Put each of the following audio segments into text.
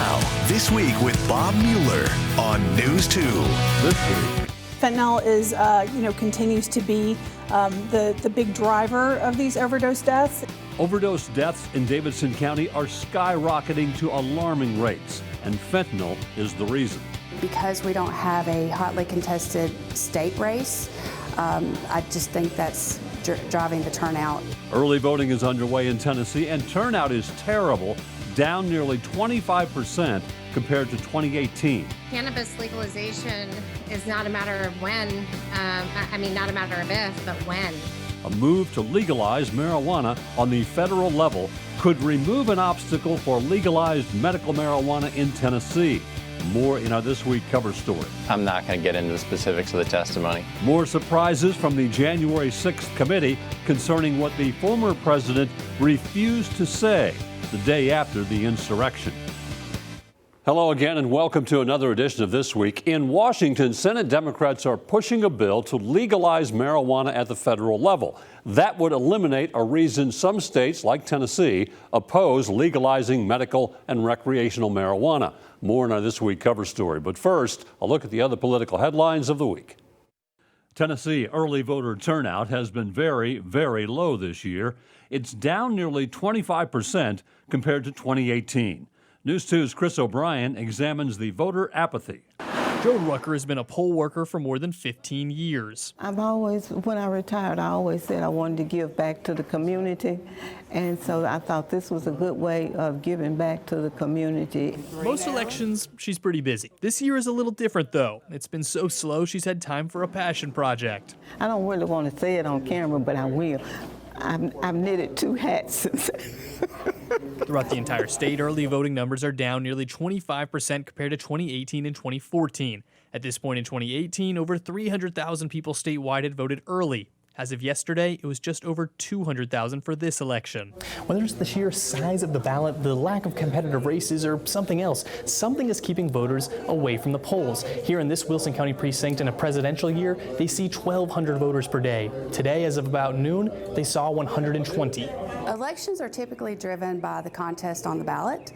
Now, This Week with Bob Mueller on News 2. This week, fentanyl is, continues to be the big driver of these overdose deaths. overdose deaths in Davidson County are skyrocketing to alarming rates, and fentanyl is the reason. Because we don't have a hotly contested state race, I just think that's driving the turnout. Early voting is underway in Tennessee, and turnout is terrible, down nearly 25% compared to 2018. Cannabis legalization is not a matter of when, not a matter of if, but when. A move to legalize marijuana on the federal level could remove an obstacle for legalized medical marijuana in Tennessee. More in our This Week cover story. I'm not going to get into the specifics of the testimony. More surprises from the January 6th committee concerning what the former president refused to say the day after the insurrection. Hello again and welcome to another edition of This Week. In Washington, Senate Democrats are pushing a bill to legalize marijuana at the federal level. That would eliminate a reason some states, like Tennessee, oppose legalizing medical and recreational marijuana. More in our This Week cover story. But first, a look at the other political headlines of the week. Tennessee early voter turnout has been very, very low this year. It's down nearly 25% compared to 2018. News 2's Chris O'Brien examines the voter apathy. Joe Rucker has been a poll worker for more than 15 years. When I retired, I always said I wanted to give back to the community. And so I thought this was a good way of giving back to the community. Most elections, she's pretty busy. This year is a little different, though. It's been so slow, she's had time for a passion project. I don't really want to say it on camera, but I will. I've knitted 2 hats. Throughout the entire state, early voting numbers are down nearly 25% compared to 2018 and 2014. At this point in 2018, over 300,000 people statewide had voted early. As of yesterday, it was just over 200,000 for this election. Whether it's the sheer size of the ballot, the lack of competitive races, or something else, something is keeping voters away from the polls. Here in this Wilson County precinct in a presidential year, they see 1,200 voters per day. Today, as of about noon, they saw 120. Elections are typically driven by the contest on the ballot.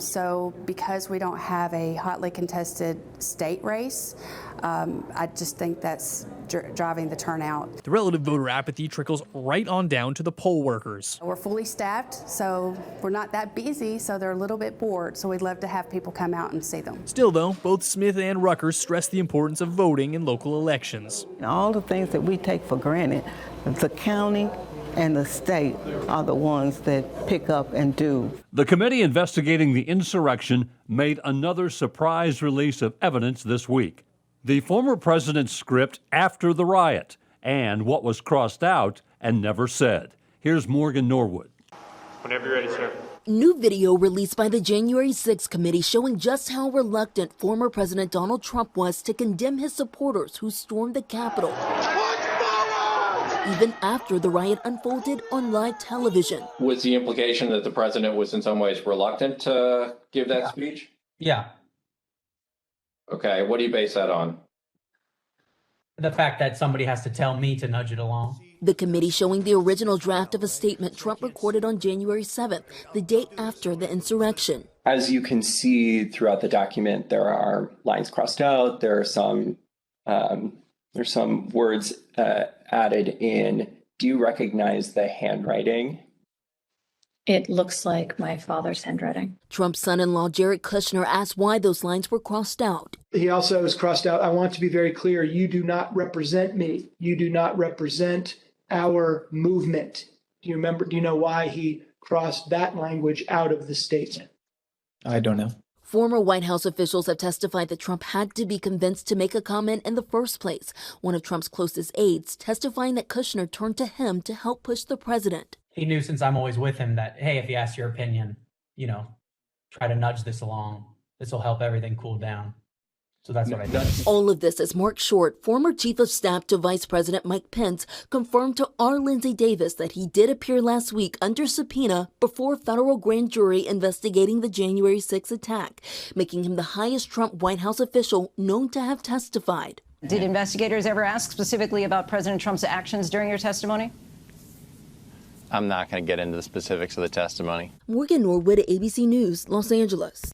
So because we don't have a hotly contested state race, I just think that's driving the turnout. The relative voter apathy trickles right on down to the poll workers. We're fully staffed, so we're not that busy, so they're a little bit bored, so we'd love to have people come out and see them. Still, though, both Smith and Rucker stress the importance of voting in local elections. All the things that we take for granted, the county and the state are the ones that pick up and do. The committee investigating the insurrection made another surprise release of evidence this week. The former president's script after the riot and what was crossed out and never said. Here's Morgan Norwood. Whenever you're ready, sir. New video released by the January 6th committee showing just how reluctant former President Donald Trump was to condemn his supporters who stormed the Capitol. Even after the riot unfolded on live television. Was the implication that the president was in some ways reluctant to give that speech? Yeah. Okay, what do you base that on? The fact that somebody has to tell me to nudge it along. The committee showing the original draft of a statement Trump recorded on January 7th, the day after the insurrection. As you can see throughout the document, there are lines crossed out. There's some words added in. Do you recognize the handwriting? It looks like my father's handwriting. Trump's son-in-law, Jared Kushner, asked why those lines were crossed out. He also has crossed out, I want to be very clear, you do not represent me. You do not represent our movement. Do you know why he crossed that language out of the statement? I don't know. Former White House officials have testified that Trump had to be convinced to make a comment in the first place. One of Trump's closest aides testifying that Kushner turned to him to help push the president. He knew, since I'm always with him, that, hey, if he asks your opinion, try to nudge this along. This will help everything cool down. So that's what I did. All of this as Mark Short, former chief of staff to Vice President Mike Pence, confirmed to our Lindsay Davis that he did appear last week under subpoena before a federal grand jury investigating the January 6th attack, making him the highest Trump White House official known to have testified. Did investigators ever ask specifically about President Trump's actions during your testimony? I'm not going to get into the specifics of the testimony. Morgan Norwood, ABC News, Los Angeles.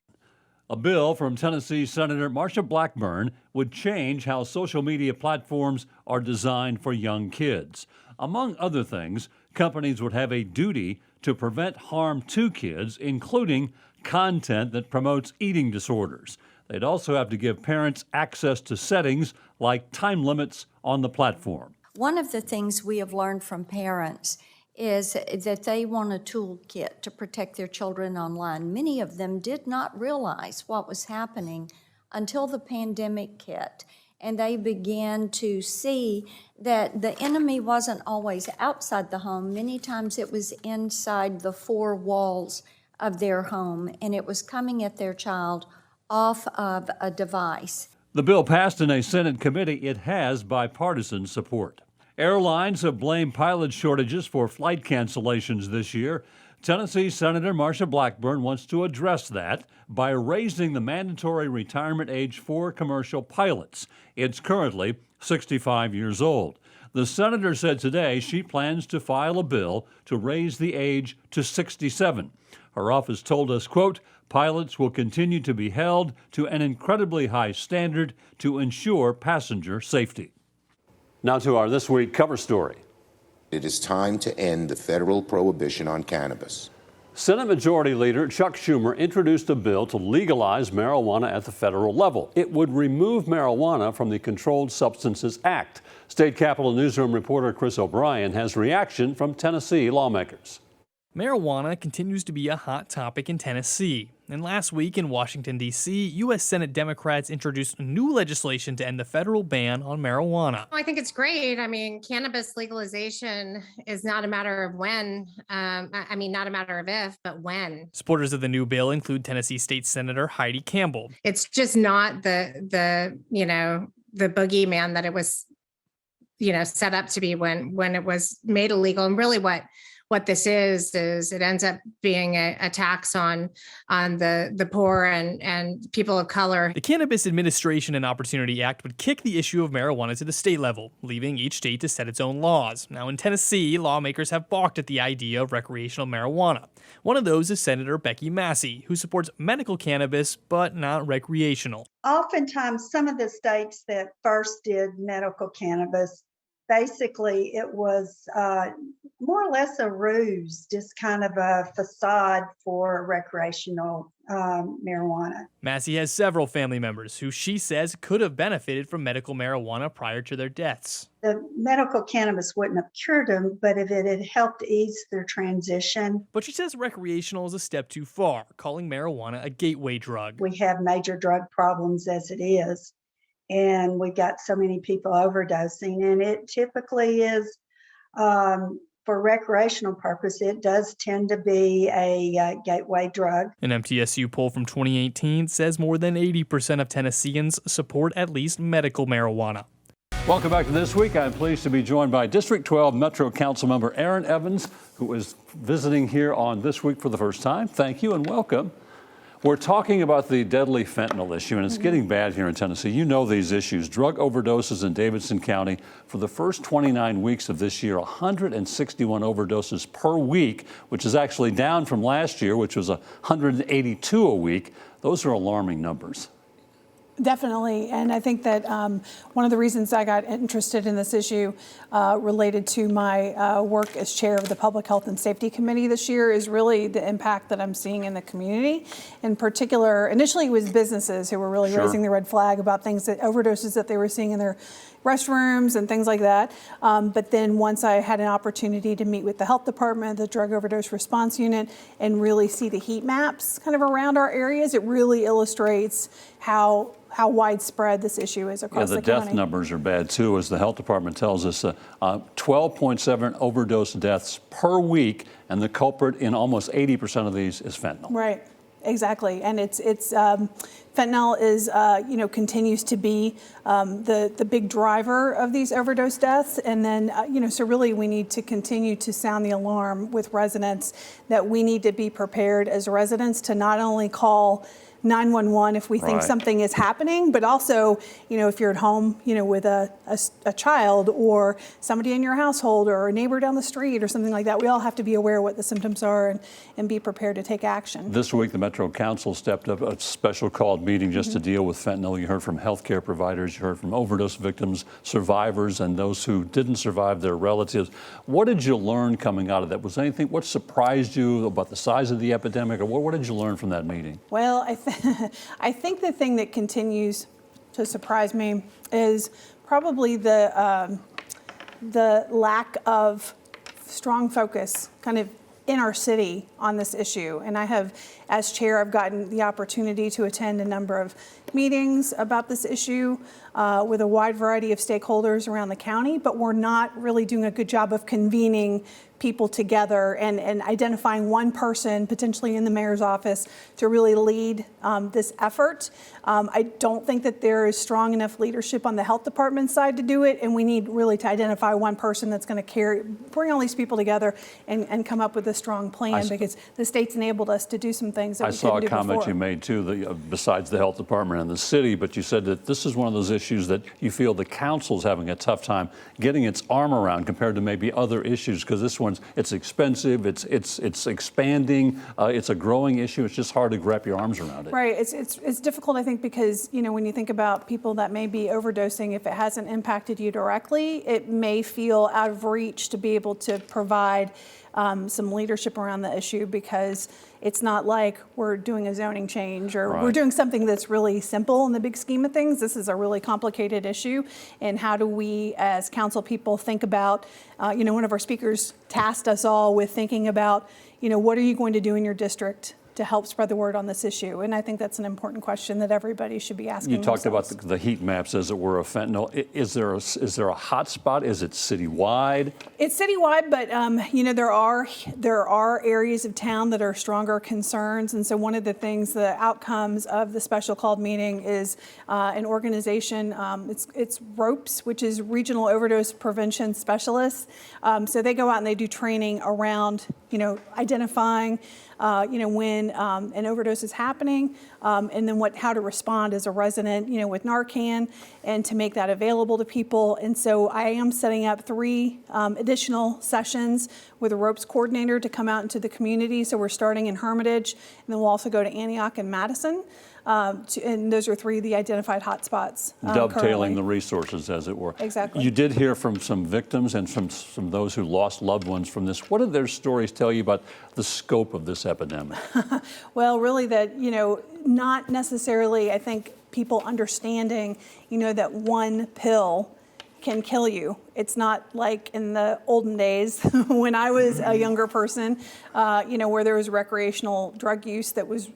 A bill from Tennessee Senator Marsha Blackburn would change how social media platforms are designed for young kids. Among other things, companies would have a duty to prevent harm to kids, including content that promotes eating disorders. They'd also have to give parents access to settings like time limits on the platform. One of the things we have learned from parents is that they want a toolkit to protect their children online. Many of them did not realize what was happening until the pandemic hit, and they began to see that the enemy wasn't always outside the home. Many times it was inside the four walls of their home, and it was coming at their child off of a device. The bill passed in a Senate committee. It has bipartisan support. Airlines have blamed pilot shortages for flight cancellations this year. Tennessee Senator Marsha Blackburn wants to address that by raising the mandatory retirement age for commercial pilots. It's currently 65 years old. The senator said today she plans to file a bill to raise the age to 67. Her office told us, quote, pilots will continue to be held to an incredibly high standard to ensure passenger safety. Now to our This Week cover story. It is time to end the federal prohibition on cannabis. Senate Majority Leader Chuck Schumer introduced a bill to legalize marijuana at the federal level. It would remove marijuana from the Controlled Substances Act. State Capitol Newsroom reporter Chris O'Brien has reaction from Tennessee lawmakers. Marijuana continues to be a hot topic in Tennessee. And last week in Washington, D.C., U.S. Senate Democrats introduced new legislation to end the federal ban on marijuana. I think it's great. I mean, cannabis legalization is not a matter of when. Not a matter of if, but when. Supporters of the new bill include Tennessee State Senator Heidi Campbell. It's just not the boogeyman that it was, set up to be when it was made illegal. And really what this is it ends up being a tax on the poor and people of color. The Cannabis Administration and Opportunity Act would kick the issue of marijuana to the state level, leaving each state to set its own laws. Now in Tennessee, lawmakers have balked at the idea of recreational marijuana. One of those is Senator Becky Massey, who supports medical cannabis but not recreational. Oftentimes, some of the states that first did medical cannabis, basically it was more or less a ruse, just kind of a facade for recreational marijuana. Massey has several family members who she says could have benefited from medical marijuana prior to their deaths. The medical cannabis wouldn't have cured them, but if it had helped ease their transition. But she says recreational is a step too far, calling marijuana a gateway drug. We have major drug problems as it is, and we got so many people overdosing, and it typically is for recreational purpose, it does tend to be a gateway drug. An MTSU poll from 2018 says more than 80% of Tennesseans support at least medical marijuana. Welcome back to This Week. I'm pleased to be joined by District 12 Metro Council member Aaron Evans, who is visiting here on This Week for the first time. Thank you and welcome. We're talking about the deadly fentanyl issue, and it's getting bad here in Tennessee. You know these issues. Drug overdoses in Davidson County. For the first 29 weeks of this year, 161 overdoses per week, which is actually down from last year, which was 182 a week. Those are alarming numbers. Definitely, and I think that one of the reasons I got interested in this issue related to my work as chair of the Public Health and Safety Committee this year is really the impact that I'm seeing in the community. In particular, initially it was businesses who were really raising the red flag about things that overdoses that they were seeing in their restrooms and things like that. But then once I had an opportunity to meet with the health department, the drug overdose response unit, and really see the heat maps kind of around our areas, it really illustrates how widespread this issue is across the county. The death numbers are bad too, as the health department tells us. 12.7 overdose deaths per week, and the culprit in almost 80% of these is fentanyl. Right. Exactly, and it's fentanyl is continues to be the big driver of these overdose deaths, and then so really we need to continue to sound the alarm with residents that we need to be prepared as residents to not only call 911 if we think Right. something is happening, but also, if you're at home, with a child or somebody in your household or a neighbor down the street or something like that, we all have to be aware of what the symptoms are and be prepared to take action. This week, the Metro Council stepped up a special called meeting just to deal with fentanyl. You heard from healthcare providers, you heard from overdose victims, survivors, and those who didn't survive, their relatives. What did you learn coming out of that? Was anything, what surprised you about the size of the epidemic, or what did you learn from that meeting? Well, I think the thing that continues to surprise me is probably the lack of strong focus kind of in our city on this issue. And I have, as chair, I've gotten the opportunity to attend a number of meetings about this issue with a wide variety of stakeholders around the county, but we're not really doing a good job of convening people together and identifying one person, potentially in the mayor's office, to really lead this effort. I don't think that there is strong enough leadership on the health department side to do it, and we need really to identify one person that's going to bring all these people together and come up with a strong plan, because the state's enabled us to do some things that we couldn't do before. I saw a comment you made too, besides the health department and the city, but you said that this is one of those issues that you feel the council's having a tough time getting its arm around compared to maybe other issues, because this one's, it's expensive, it's expanding, it's a growing issue. It's just hard to wrap your arms around it. Right. It's difficult, I think, because when you think about people that may be overdosing, if it hasn't impacted you directly, it may feel out of reach to be able to provide some leadership around the issue, because it's not like we're doing a zoning change or we're doing something that's really simple in the big scheme of things. This is a really complicated issue. And how do we, as council people, think about, one of our speakers tasked us all with thinking about, what are you going to do in your district to help spread the word on this issue? And I think that's an important question that everybody should be asking themselves. You talked about the heat maps, as it were, of fentanyl. Is there a hot spot? Is it citywide? It's citywide, but there are areas of town that are stronger concerns. And so one of the things, the outcomes of the special called meeting is an organization. It's ROPES, which is Regional Overdose Prevention Specialists. So they go out and they do training around identifying when an overdose is happening, and then how to respond as a resident, with Narcan, and to make that available to people. And so I am setting up 3 additional sessions with a ROPES coordinator to come out into the community. So we're starting in Hermitage, and then we'll also go to Antioch and Madison. And those are 3 of the identified hotspots. Dovetailing currently. the resources, as it were. Exactly. You did hear from some victims and from those who lost loved ones from this. What did their stories tell you about the scope of this epidemic? Well, really that, not necessarily, I think, people understanding, that one pill can kill you. It's not like in the olden days when I was a younger person, where there was recreational drug use that was,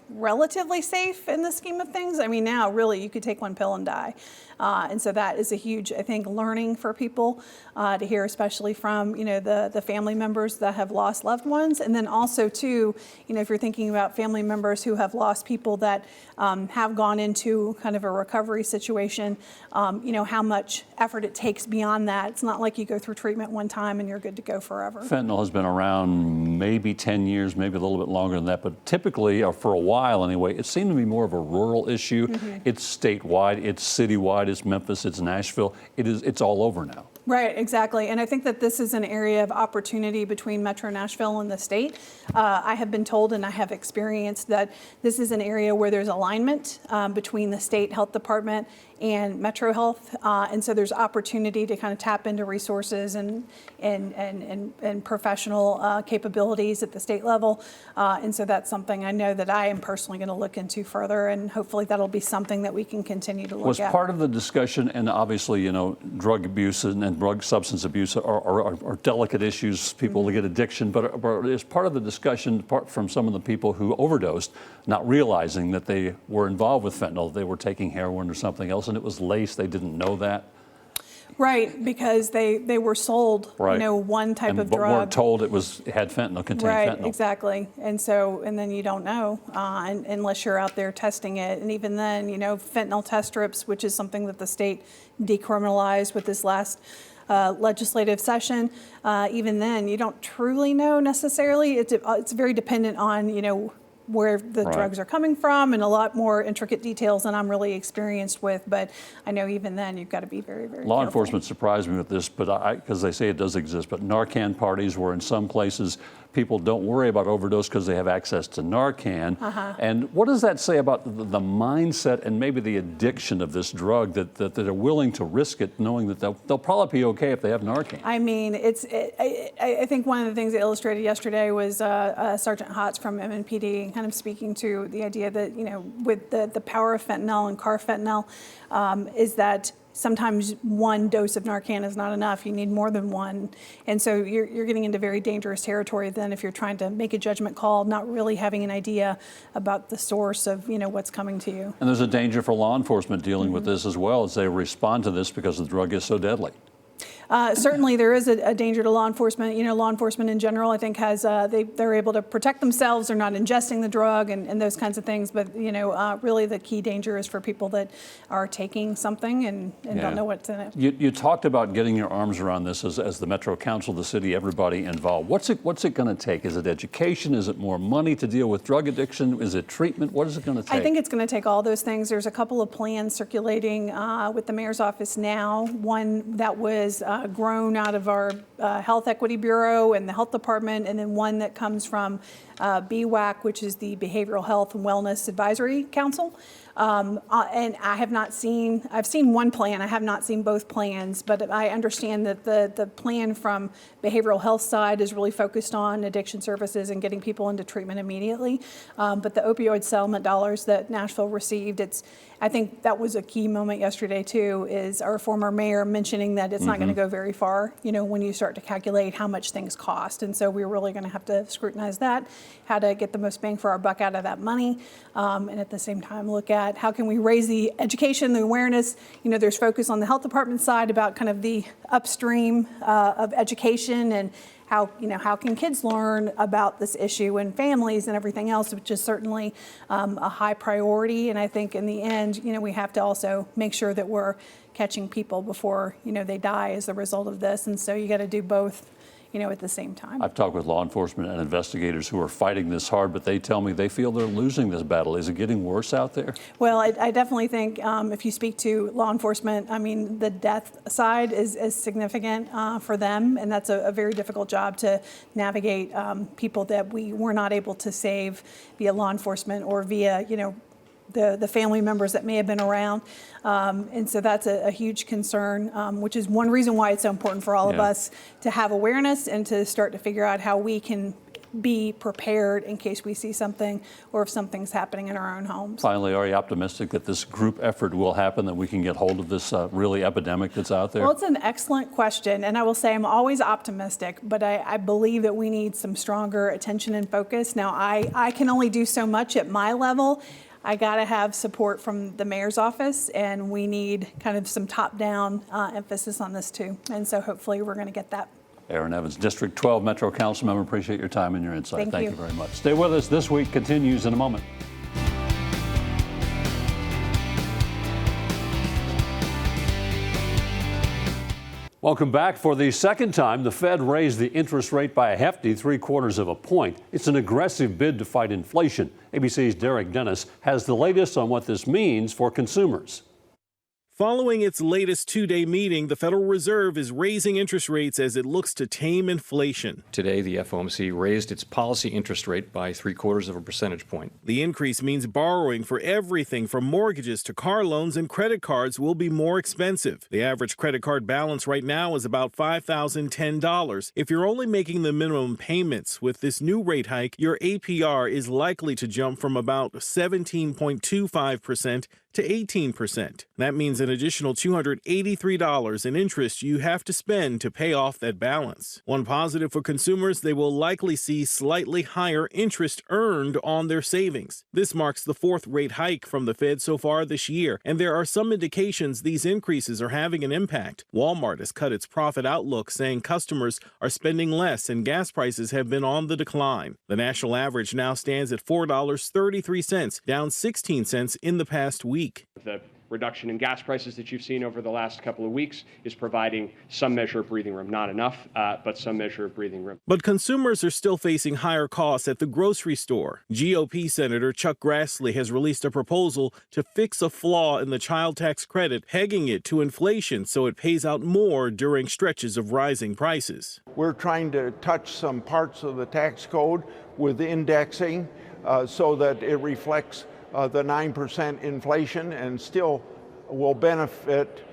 relatively safe in the scheme of things. I mean, now really you could take one pill and die. And so that is a huge, I think, learning for people to hear, especially from, the family members that have lost loved ones. And then also too, if you're thinking about family members who have lost people that have gone into kind of a recovery situation, how much effort it takes beyond that. It's not like you go through treatment one time and you're good to go forever. Fentanyl has been around maybe 10 years, maybe a little bit longer than that, but typically, or for a while anyway, it seemed to be more of a rural issue. It's statewide, it's citywide, it's Memphis, it's Nashville. It's all over now. Right, exactly. And I think that this is an area of opportunity between Metro Nashville and the state. I have been told and I have experienced that this is an area where there's alignment between the state health department and Metro Health. And so there's opportunity to kind of tap into resources and professional capabilities at the state level. And so that's something I know that I am personally going to look into further, and hopefully that'll be something that we can continue to look at. Was part of the discussion, and obviously, drug abuse and drug substance abuse are delicate issues. People get addiction, but is part of the discussion, apart from some of the people who overdosed, not realizing that they were involved with fentanyl, they were taking heroin or something else, and it was laced. They didn't know that. Right, because they were sold, one type of drug. But weren't told it had fentanyl, contained fentanyl. Right, exactly. And then you don't know unless you're out there testing it. And even then, fentanyl test strips, which is something that the state decriminalized with this last legislative session, even then, you don't truly know necessarily. It's very dependent on, where the drugs are coming from and a lot more intricate details than I'm really experienced with. But I know even then you've got to be very, very Law careful. enforcement surprised me with this, but because they say it does exist, but Narcan parties where in some places people don't worry about overdose because they have access to Narcan. And what does that say about the mindset and maybe the addiction of this drug that they're willing to risk it knowing that they'll probably be okay if they have Narcan? I mean, I think one of the things that illustrated yesterday was Sergeant Hotz from MNPD kind of speaking to the idea that, you know, with the power of fentanyl and carfentanil, is that sometimes one dose of Narcan is not enough. You need more than one. And so you're getting into very dangerous territory then if you're trying to make a judgment call, not really having an idea about the source of, you know, what's coming to you. And there's a danger for law enforcement dealing with this as well as they respond to this because the drug is so deadly. Certainly, there is a danger to law enforcement. You know, law enforcement in general, I think, has they're able to protect themselves. They're not ingesting the drug and those kinds of things. But you know, really, the key danger is for people that are taking something and don't know what's in it. You talked about getting your arms around this as the Metro Council, the city, everybody involved. What's it going to take? Is it education? Is it more money to deal with drug addiction? Is it treatment? What is it going to take? I think it's going to take all those things. There's a couple of plans circulating with the mayor's office now. One that was grown out of our Health Equity Bureau and the Health Department, and then one that comes from BWAC, which is the Behavioral Health and Wellness Advisory Council. And I've seen one plan, I have not seen both plans, but I understand that the plan from behavioral health side is really focused on addiction services and getting people into treatment immediately. But the opioid settlement dollars that Nashville received, I think that was a key moment yesterday too, is our former mayor mentioning that it's not going to go very far, you know, when you start to calculate how much things cost. And so we're really going to have to scrutinize that, how to get the most bang for our buck out of that money. And at the same time, look at how can we raise the education, the awareness. You know, there's focus on the health department side about kind of the upstream of education and how can kids learn about this issue and families and everything else, which is certainly a high priority. And I think in the end, you know, we have to also make sure that we're catching people before, you know, they die as a result of this. And so you got to do both, you know, at the same time. I've talked with law enforcement and investigators who are fighting this hard, but they tell me they feel they're losing this battle. Is it getting worse out there? Well, I definitely think if you speak to law enforcement, I mean, the death side is significant for them, and that's a very difficult job to navigate people that we were not able to save via law enforcement or via, you know, the family members that may have been around. And so that's a huge concern, which is one reason why it's so important for all of us to have awareness and to start to figure out how we can be prepared in case we see something or if something's happening in our own homes. Finally, are you optimistic that this group effort will happen, that we can get hold of this really epidemic that's out there? Well, it's an excellent question. And I will say I'm always optimistic, but I believe that we need some stronger attention and focus. Now, I can only do so much at my level. I got to have support from the mayor's office, and we need kind of some top-down emphasis on this too. And so hopefully we're going to get that. Erin Evans, District 12 Metro Council member, appreciate your time and your insight. Thank you very much. Stay with us. This Week continues in a moment. Welcome back. For the second time, the Fed raised the interest rate by a hefty 3/4 of a point. It's an aggressive bid to fight inflation. ABC's Derek Dennis has the latest on what this means for consumers. Following its latest two-day meeting, the Federal Reserve is raising interest rates as it looks to tame inflation. Today, the FOMC raised its policy interest rate by 3/4 of a percentage point. The increase means borrowing for everything from mortgages to car loans and credit cards will be more expensive. The average credit card balance right now is about $5,010. If you're only making the minimum payments with this new rate hike, your APR is likely to jump from about 17.25% to 18%. That means an additional $283 in interest you have to spend to pay off that balance. One positive for consumers, they will likely see slightly higher interest earned on their savings. This marks the fourth rate hike from the Fed so far this year, and there are some indications these increases are having an impact. Walmart has cut its profit outlook, saying customers are spending less and gas prices have been on the decline. The national average now stands at $4.33, down 16 cents in the past week. The reduction in gas prices that you've seen over the last couple of weeks is providing some measure of breathing room. Not enough, but some measure of breathing room. But consumers are still facing higher costs at the grocery store. GOP Senator Chuck Grassley has released a proposal to fix a flaw in the child tax credit, pegging it to inflation so it pays out more during stretches of rising prices. We're trying to touch some parts of the tax code with indexing so that it reflects the 9% inflation and still will benefit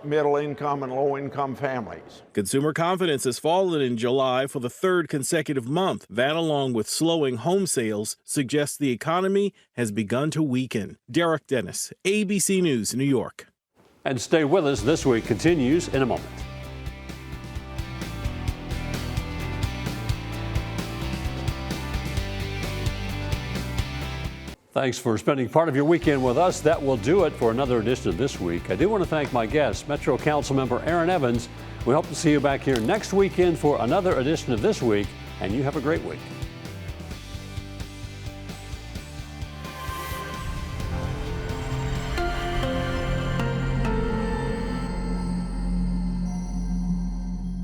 middle income and low income families. Consumer confidence has fallen in July for the third consecutive month. That, along with slowing home sales, suggests the economy has begun to weaken. Derek Dennis, ABC News, New York. And stay with us. This Week continues in a moment. Thanks for spending part of your weekend with us. That will do it for another edition of This Week. I do want to thank my guest, Metro Council member Aaron Evans. We hope to see you back here next weekend for another edition of This Week, and you have a great week.